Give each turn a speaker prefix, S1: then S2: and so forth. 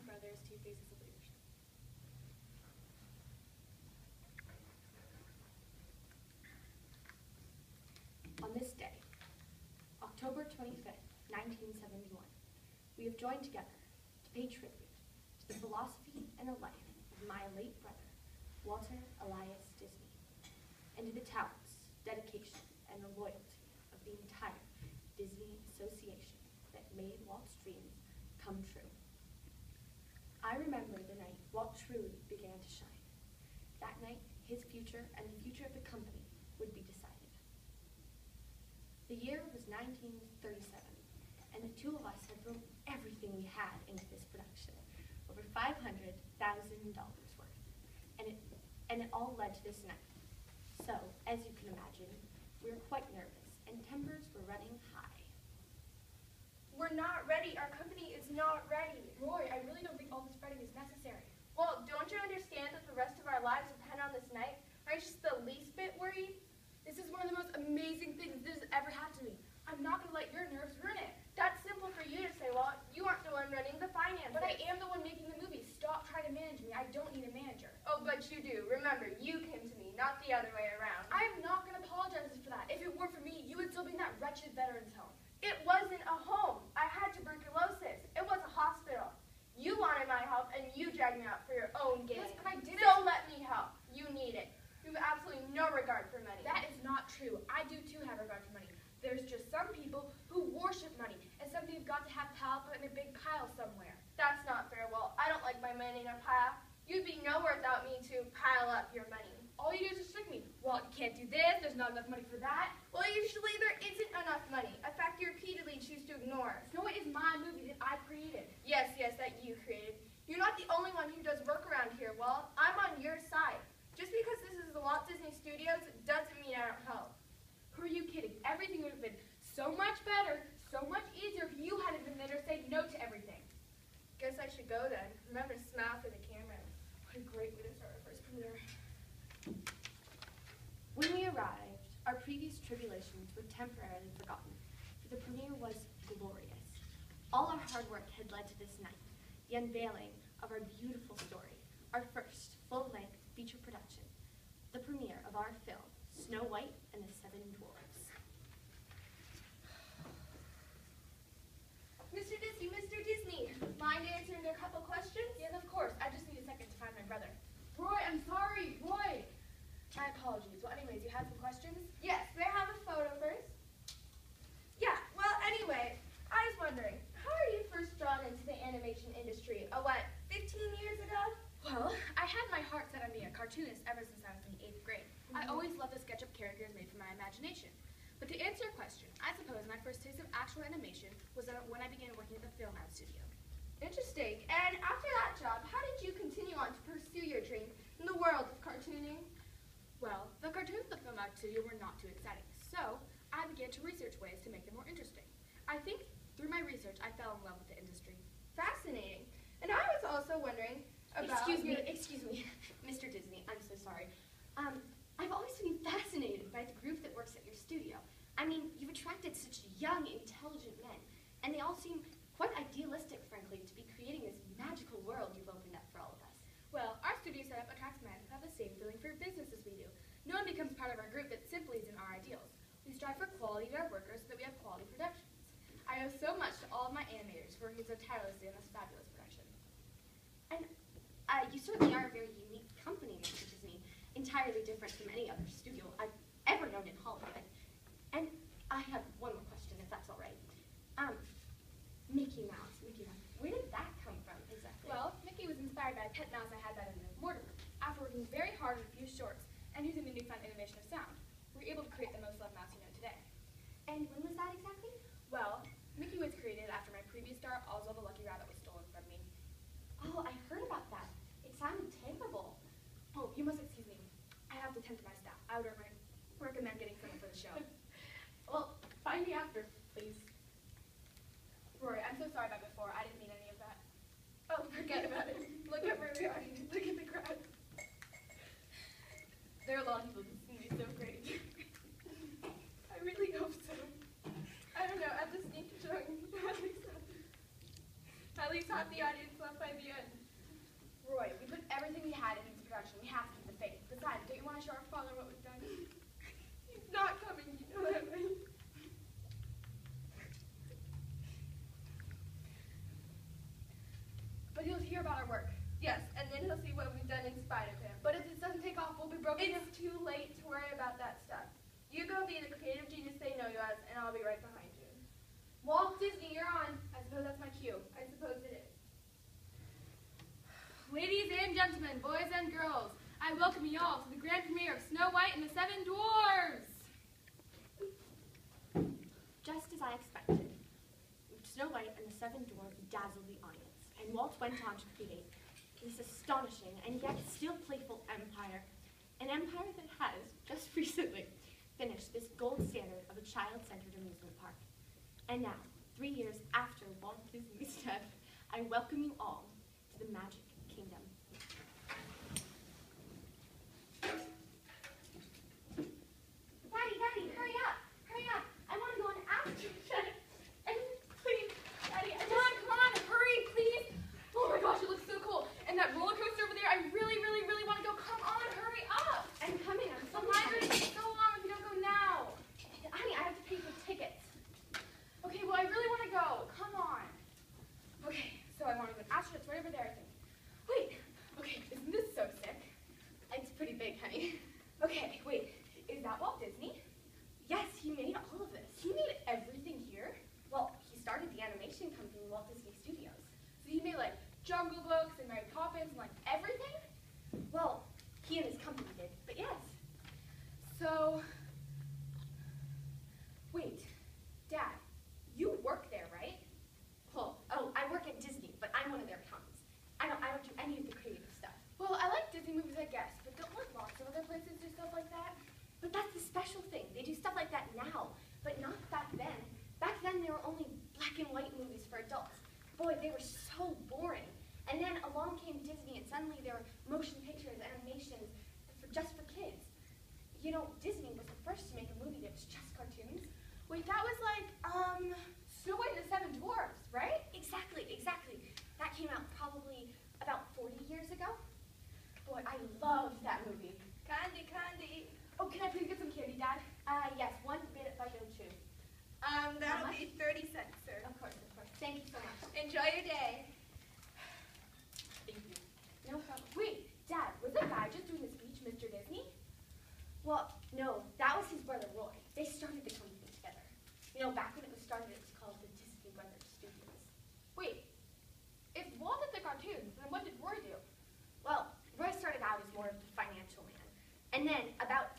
S1: Brothers, Two Faces of Leadership. On this day, October 25th, 1971, we have joined together to pay tribute to the philosophy and the life of my late brother, Walter Elias Disney, and to the talents, dedication, and the loyalty of the entire Disney Association that made Walt's dreams come true. I remember the night Walt truly began to shine. That night, his future and the future of the company would be decided. The year was 1937, and the two of us had thrown everything we had into this production, over $500,000 worth, and it all led to this night. So, as you can imagine, we were quite nervous, and tempers were running high.
S2: We're not ready. Our company is not ready.
S1: Roy, I really don't think all this fighting is necessary.
S2: Well, don't you understand that the rest of our lives depend on this night? Aren't you just the least bit worried?
S1: This is one of the most amazing things that has ever happened to me. I'm not going to let your nerves ruin it.
S2: That's simple for you to say, Walt. You aren't the one running the finances.
S1: But I am the one making the movie. Stop trying to manage me. I don't need a manager.
S2: Oh, but you do. Remember, you came to me, not the other way around.
S1: I am not going to apologize for that. If it were for me, you would still be in that wretched veteran's home.
S2: It wasn't a home. I had tuberculosis. It was a hospital. You wanted my help, and you dragged me out for your own gain.
S1: Yes, but I didn't.
S2: So let me help. You need it. You have absolutely no regard for money.
S1: That is not true. I do too have regard for money. There's just some people who worship money, and something you've got to have piled up in a big pile somewhere.
S2: That's not fair, Walt. I don't like my money in a pile. You'd be nowhere without me to pile up your money.
S1: All you do is restrict me. Well, you can't do this. There's not enough money for that.
S2: Well, usually there isn't enough money. A fact you repeatedly choose to ignore.
S1: Snow White is my movie that I created.
S2: Yes, that you created. You're not the only one who does work around here, Walt. I'm on your side. Just because this is the Walt Disney Studios doesn't mean I don't help.
S1: Who are you kidding? Everything would have been so much better, so much easier if you hadn't been there to say no to everything.
S2: Guess I should go then. Remember to smile for the camera.
S1: What a great way to start our first premiere.
S3: When we arrived, our previous tribulations were temporarily forgotten, for the premiere was glorious. All our hard work had led to this night, the unveiling of our beautiful story, our first full-length feature production, the premiere of our film, Snow White and the Seven Dwarfs.
S2: Mr. Disney, mind answering a couple questions?
S1: Yes, of course. I just need a second to find my brother. Roy, I'm sorry. Roy! My apologies. Well, anyways, you had some questions?
S2: Yes, may I have a photo first? Yeah, well, anyway, I was wondering, how are you first drawn into the animation industry? 15 years ago?
S1: Well, I had my heart set on being a cartoonist ever since I was in the 8th grade. I always loved to sketch up characters made from my imagination. But to answer your question, I suppose my first taste of actual animation was when I began working at the Film House studio.
S2: Interesting. And after that job, how did you continue on to pursue your dream in the world of cartooning?
S1: Well, the cartoons at the Film House studio were not too exciting, so I began to research ways to make them more interesting. I think through my research, I fell in love with the industry.
S2: Fascinating. And I was also wondering about...
S3: Excuse me, Mr. Disney, I'm so sorry. I've always been fascinated by the group that works at your studio. I mean, you've attracted such young, intelligent men, and they all seem quite idealistic, frankly, to be creating this magical world you've opened up for all of us.
S1: Well, our studio setup attracts men who have the same feeling for business as we do. No one becomes part of our group that simply isn't our ideals. We strive for quality in our workers so that we have quality productions. I owe so much to all of my animators for working so tirelessly on this fabulous production.
S3: And you certainly are a very unique company, Mr. Disney, entirely different from any other studio I've ever known in Hollywood. And I have one more question, if that's all right. Mickey Mouse. Where did that come from, exactly?
S1: Well, Mickey was inspired by a pet mouse I had by the name of Mortimer. After working very hard on a few shorts and using the newfound innovation of sound, we were able to create the most loved mouse you know today.
S3: And when was that exactly?
S1: Well, Mickey was created after my previous star, Ozzel the Lucky Rabbit, was stolen from me.
S3: Oh, I heard about that. It sounded terrible.
S1: Oh, you must excuse me. I have to tend to my staff. I would recommend getting someone for the show.
S3: Well, find me after, please.
S1: Rory, I'm so sorry about before. I didn't mean any of that.
S2: Oh, forget about it. Look at where we are. Look at the crowd.
S1: There are a lot of people who think it's so great.
S2: I really hope so. I don't know, at the sneak showing, at least have the audience left by by the end. Roy, we put everything we had into production. We have to keep the faith. Besides, don't you want to show our father what we've done? He's not coming, you know that, right? But he'll hear about our work. Yes, and then he'll see what we've done in spite of him. But if this doesn't take off, we'll be broken. It's too late to worry about that stuff. You go be the creative genius they know you as, and I'll be right behind you. Walt Disney, you're on. I suppose that's my cue. I suppose it is.
S4: Ladies and gentlemen, boys and girls, I welcome you all to the grand premiere of Snow White and the Seven Dwarfs.
S3: Just as I expected, Snow White and the Seven Dwarfs dazzled the audience, and Walt went on to create this astonishing and yet still playful empire, an empire that has, just recently, finished this gold standard of a child-centered amusement park. And now, 3 years after Walt Disney's death, I welcome you all to the Magic Kingdom.
S2: Daddy, hurry up! Hurry up! I want to go on after check. And please, Daddy,
S4: Come on, hurry, please. Oh my gosh, it looks so cool. And that roller coaster over there, I really, really, really want to go. Come on, hurry up.
S2: I'm coming.
S4: The line's going to take so long if you don't go now.
S2: Honey, I have to pay for tickets.
S4: Okay, well, I really want to go. Come on. Okay, so I want to go. Astrid, it's right over there, I think. Wait, okay, isn't this so sick?
S3: It's pretty big, honey.
S4: Okay, wait, is that Walt Disney?
S3: Yes, he made all of this.
S4: He made everything here?
S3: Well, he started the animation company, Walt Disney Studios.
S4: So he made, like, Jungle Books and Mary Poppins and, like, everything?
S3: Well, he and his company did, but yes.
S4: So, wait, Dad, you work there, right?
S3: Well, oh, I work at Disney, but I'm one of their accountants. I don't do any of the creative stuff.
S4: Well, I like Disney movies, I guess, but don't like lots of other places do stuff like that?
S3: But that's the special thing. They do stuff like that now, but not back then. Back then, there were only black and white movies for adults. Boy, they were so boring. And then along came Disney, and suddenly there were motion pictures, animations, just for kids. You know, Disney was the first to make a movie that was just cartoons.
S4: Wait, that was like, Snow White and the Seven Dwarfs, right?
S3: Exactly. That came out probably about 40 years ago.
S4: Boy, I love that movie.
S2: Candy.
S4: Oh, can I please get some candy, Dad?
S3: Yes, one bit if I go chew.
S2: That'll be 30 cents, sir.
S3: Of course. Thank you so much.
S2: Enjoy your day.
S3: Thank you.
S4: No problem. Wait, Dad, was that guy just doing the speech, Mr. Disney?
S3: Well, no, that was his brother Roy. They started the company together. You know, back when it was started, it was called the Disney Brothers Studios.
S4: Wait, if Walt did the cartoons, then what did Roy do?
S3: Well, Roy started out as more of a financial man. And then, about